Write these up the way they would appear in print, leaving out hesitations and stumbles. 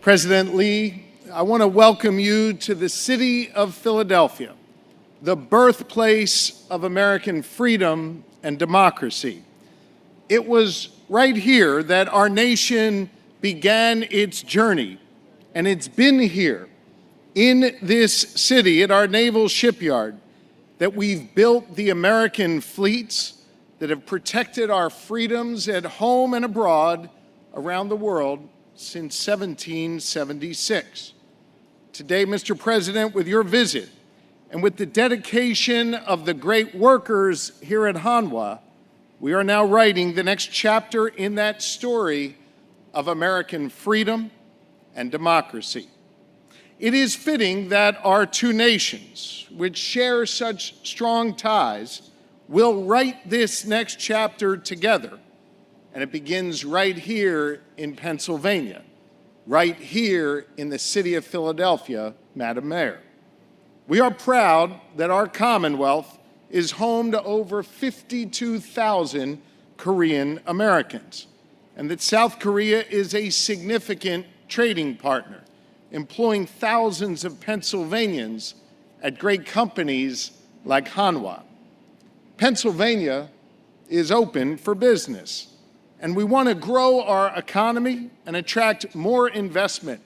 President Lee, I want to welcome you to the city of Philadelphia, the birthplace of American freedom and democracy. It was right here that our nation began its journey, and it's been here in this city at our naval shipyard that we've built the American fleets that have protected our freedoms at home and abroad around the world since 1776. Today, Mr. President, with your visit and with the dedication of the great workers here at Hanwha, we are now writing the next chapter in that story of American freedom and democracy. It is fitting that our two nations, which share such strong ties, will write this next chapter together. And it begins right here in Pennsylvania, right here in the city of Philadelphia, Madam Mayor. We are proud that our Commonwealth is home to over 52,000 Korean Americans, and that South Korea is a significant trading partner, employing thousands of Pennsylvanians at great companies like Hanwha. Pennsylvania is open for business, and we want to grow our economy and attract more investment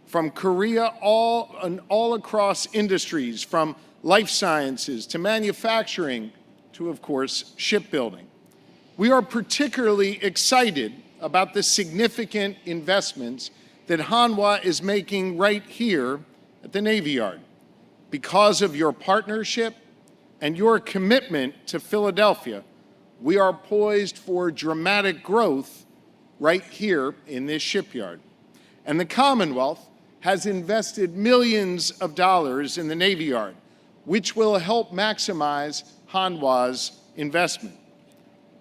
from Korea all across industries, from life sciences to manufacturing to, of course, shipbuilding. We are particularly excited about the significant investments that Hanwha is making right here at the Navy Yard. Because of your partnership and your commitment to Philadelphia, we are poised for dramatic growth right here in this shipyard. And the Commonwealth has invested millions of dollars in the Navy Yard, which will help maximize Hanwha's investment.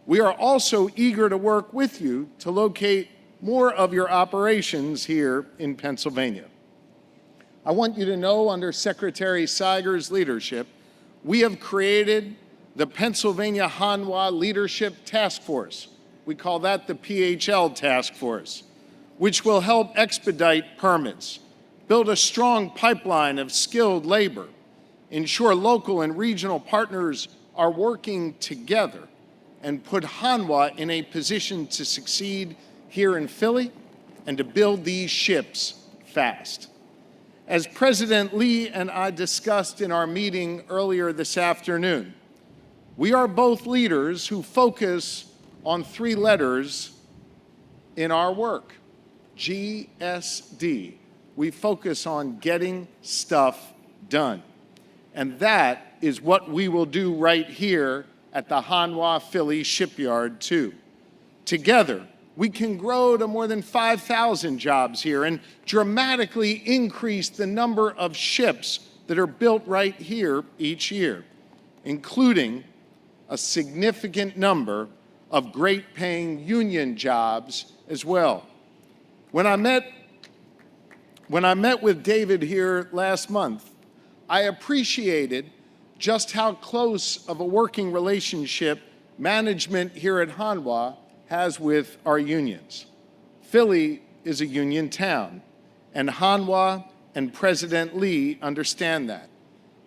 We are also eager to work with you to locate more of your operations here in Pennsylvania. I want you to know, under Secretary Seiger's leadership, we have created the Pennsylvania Hanwha Leadership Task Force. We call that the PHL Task Force, which will help expedite permits, build a strong pipeline of skilled labor, ensure local and regional partners are working together, and put Hanwha in a position to succeed here in Philly and to build these ships fast. As President Lee and I discussed in our meeting earlier this afternoon, we are both leaders who focus on three letters in our work: GSD. We focus on getting stuff done. And that is what we will do right here at the Hanwha Philly Shipyard too. Together, we can grow to more than 5,000 jobs here and dramatically increase the number of ships that are built right here each year, including a significant number of great-paying union jobs as well. When I met with David here last month, I appreciated just how close of a working relationship management here at Hanwha has with our unions. Philly is a union town, and Hanwha and President Lee understand that.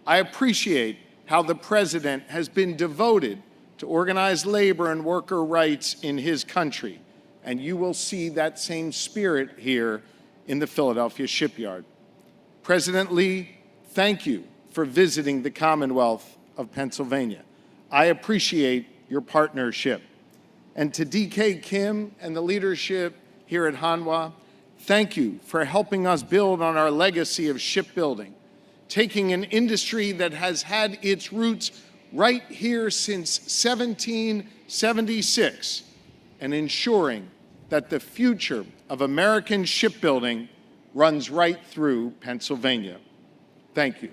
I appreciate how the President has been devoted to organized labor and worker rights in his country, and you will see that same spirit here in the Philadelphia shipyard. President Lee, thank you for visiting the Commonwealth of Pennsylvania. I appreciate your partnership. And to D.K. Kim and the leadership here at Hanwha, thank you for helping us build on our legacy of shipbuilding, taking an industry that has had its roots right here since 1776 and ensuring that the future of American shipbuilding runs right through Pennsylvania. Thank you.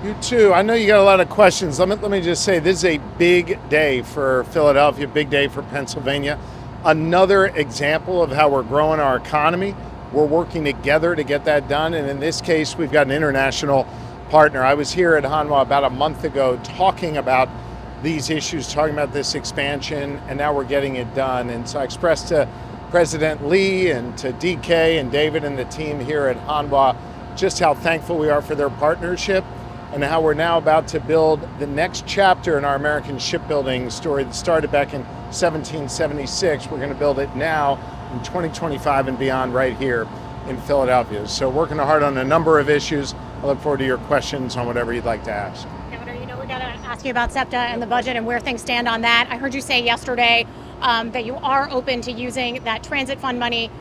You too. I know you got a lot of questions. Let me just say, this is a big day for Philadelphia, big day for Pennsylvania. Another example of how we're growing our economy. We're working together to get that done. And in this case, we've got an international partner. I was here at Hanwha about a month ago talking about these issues, talking about this expansion, and now we're getting it done. And so I expressed to President Lee and to DK and David and the team here at Hanwha, just how thankful we are for their partnership and how we're now about to build the next chapter in our American shipbuilding story that started back in 1776. We're going to build it now in 2025 and beyond right here in Philadelphia. So working hard on a number of issues. I look forward to your questions on whatever you'd like to ask. Governor, we got to ask you about SEPTA and the budget and where things stand on that. I heard you say yesterday that you are open to using that transit fund money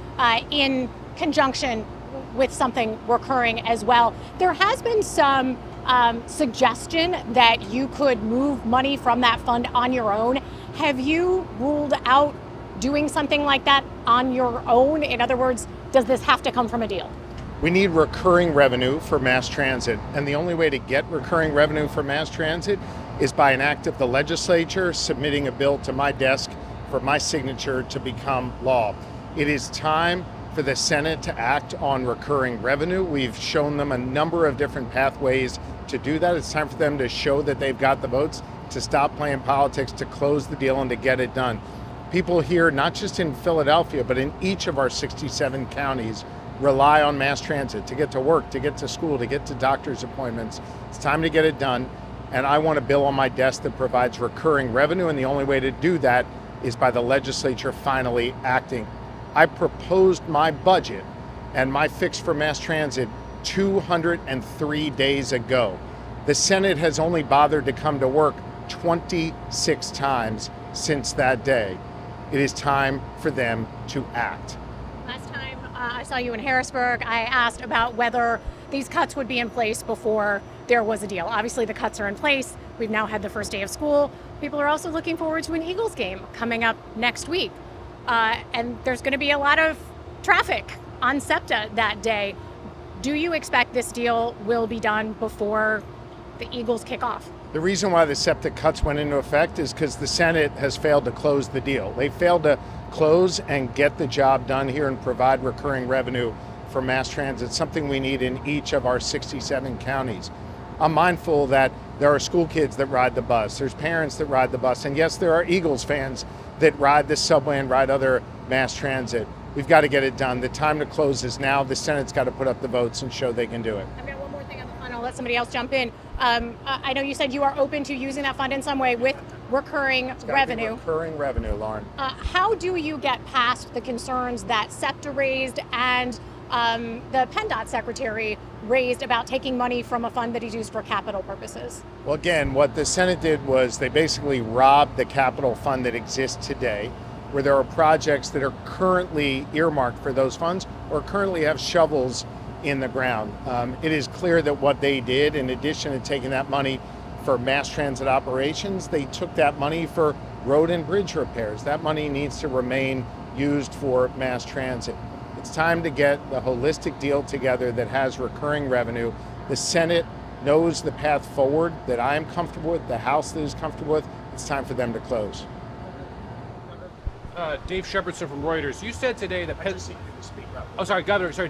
in conjunction with something recurring as well. There has been some suggestion that you could move money from that fund on your own. Have you ruled out doing something like that on your own? In other words, does this have to come from a deal? We need recurring revenue for mass transit, and the only way to get recurring revenue for mass transit is by an act of the legislature submitting a bill to my desk for my signature to become law. It is time for the Senate to act on recurring revenue. We've shown them a number of different pathways to do that. It's time for them to show that they've got the votes to stop playing politics, to close the deal and to get it done. People here, not just in Philadelphia, but in each of our 67 counties, rely on mass transit to get to work, to get to school, to get to doctor's appointments. It's time to get it done. And I want a bill on my desk that provides recurring revenue. And the only way to do that is by the legislature finally acting. I proposed my budget and my fix for mass transit 203 days ago. The Senate has only bothered to come to work 26 times since that day. It is time for them to act. Last time I saw you in Harrisburg, I asked about whether these cuts would be in place before there was a deal. Obviously the cuts are in place. We've now had the first day of school. People are also looking forward to an Eagles game coming up next week. And there's going to be a lot of traffic on SEPTA that day. Do you expect this deal will be done before the Eagles kick off? The reason why the SEPTA cuts went into effect is because the Senate has failed to close the deal. They failed to close and get the job done here and provide recurring revenue for mass transit, something we need in each of our 67 counties. I'm mindful that there are school kids that ride the bus, there's parents that ride the bus, and yes, there are Eagles fans that ride the subway and ride other mass transit. We've got to get it done. The time to close is now. The Senate's got to put up the votes and show they can do it. I've got one more thing on the fund. I'll let somebody else jump in. I know you said you are open to using that fund in some way with recurring revenue. Recurring revenue, Lauren. How do you get past the concerns that SEPTA raised and the PennDOT secretary raised about taking money from a fund that is used for capital purposes? Well, again, what the Senate did was they basically robbed the capital fund that exists today, where there are projects that are currently earmarked for those funds or currently have shovels in the ground. It is clear that what they did, in addition to taking that money for mass transit operations, they took that money for road and bridge repairs. That money needs to remain used for mass transit. It's time to get the holistic deal together that has recurring revenue. The Senate knows the path forward that I am comfortable with, the House that is comfortable with. It's time for them to close. Dave Shepardson from Reuters. You said today that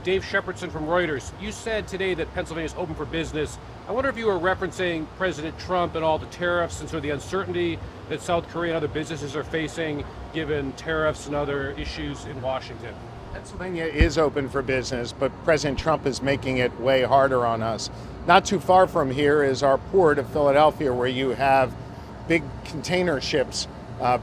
Dave Shepardson from Reuters. You said today that Pennsylvania is open for business. I wonder if you were referencing President Trump and all the tariffs and sort of the uncertainty that South Korea and other businesses are facing given tariffs and other issues in Washington. Pennsylvania is open for business, but President Trump is making it way harder on us. Not too far from here is our port of Philadelphia, where you have big container ships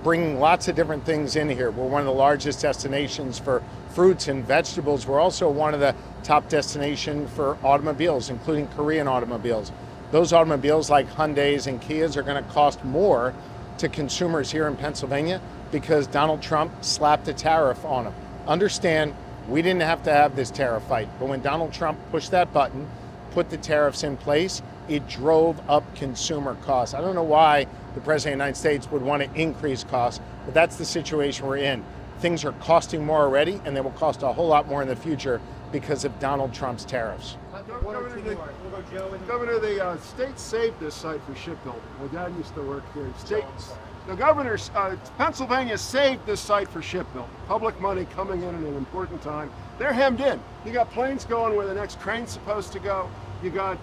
bringing lots of different things in here. We're one of the largest destinations for fruits and vegetables. We're also one of the top destinations for automobiles, including Korean automobiles. Those automobiles, like Hyundais and Kias, are going to cost more to consumers here in Pennsylvania because Donald Trump slapped a tariff on them. Understand, we didn't have to have this tariff fight, but when Donald Trump pushed that button, put the tariffs in place, it drove up consumer costs. I don't know why the President of the United States would want to increase costs, but that's the situation we're in. Things are costing more already, and they will cost a whole lot more in the future because of Donald Trump's tariffs. Governor, the state saved this site for shipbuilding. My dad used to work here. The governor's, Pennsylvania saved this site for shipbuilding. Public money coming in at an important time. They're hemmed in. You got planes going where the next train's supposed to go. You got,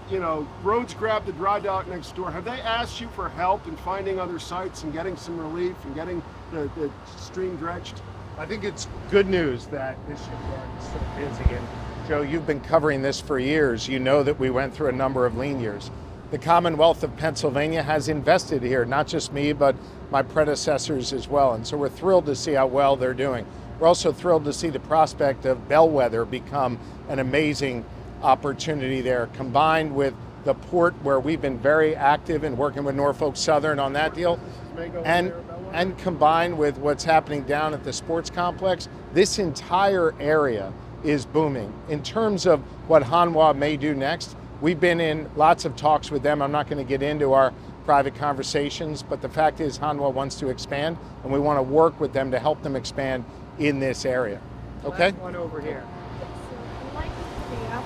roads grabbed the dry dock next door. Have they asked you for help in finding other sites and getting some relief and getting the stream dredged? I think it's good news that this shipyard is so busy. And Joe, you've been covering this for years. You know that we went through a number of lean years. The Commonwealth of Pennsylvania has invested here, not just me, but my predecessors as well. And so we're thrilled to see how well they're doing. We're also thrilled to see the prospect of Bellwether become an amazing opportunity there, combined with the port where we've been very active in working with Norfolk Southern on that deal. And combined with what's happening down at the sports complex, this entire area is booming. In terms of what Hanwha may do next, we've been in lots of talks with them. I'm not going to get into our private conversations, but the fact is Hanwha wants to expand, and we want to work with them to help them expand in this area. Okay? Last one over here. So, unlike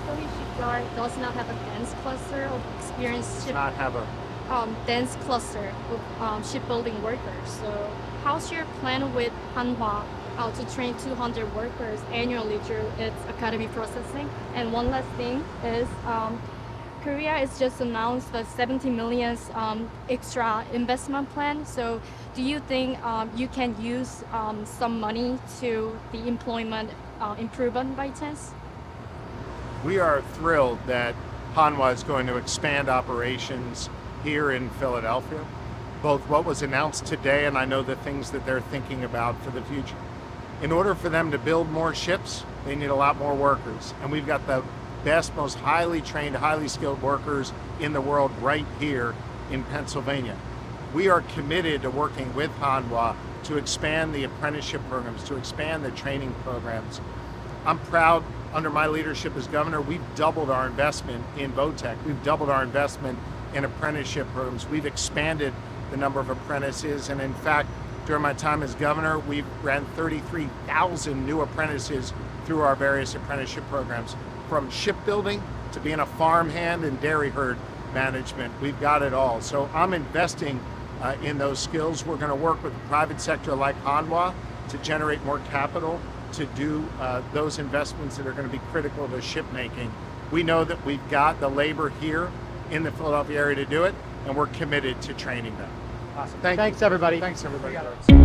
the shipyard does not have a dense cluster of experienced Not have a dense cluster of shipbuilding workers. So how's your plan with Hanwha to train 200 workers annually through its academy processing? And one last thing is Korea has just announced the 70 million extra investment plan. So do you think you can use some money to the employment improvement by chance? We are thrilled that Hanwha is going to expand operations here in Philadelphia, both what was announced today and I know the things that they're thinking about for the future. In order for them to build more ships, they need a lot more workers. And we've got the best, most highly trained, highly skilled workers in the world right here in Pennsylvania. We are committed to working with Hanwha to expand the apprenticeship programs, to expand the training programs. I'm proud, under my leadership as governor, we've doubled our investment in VOTEC. We've doubled our investment in apprenticeship programs. We've expanded the number of apprentices, and in fact, during my time as governor, we ran 33,000 new apprentices through our various apprenticeship programs. From shipbuilding to being a farmhand and dairy herd management, we've got it all. So I'm investing in those skills. We're going to work with the private sector like Hanwha to generate more capital to do those investments that are going to be critical to ship making. We know that we've got the labor here in the Philadelphia area to do it, and we're committed to training them. Awesome. Thanks, everybody. Thanks, everybody. We got it.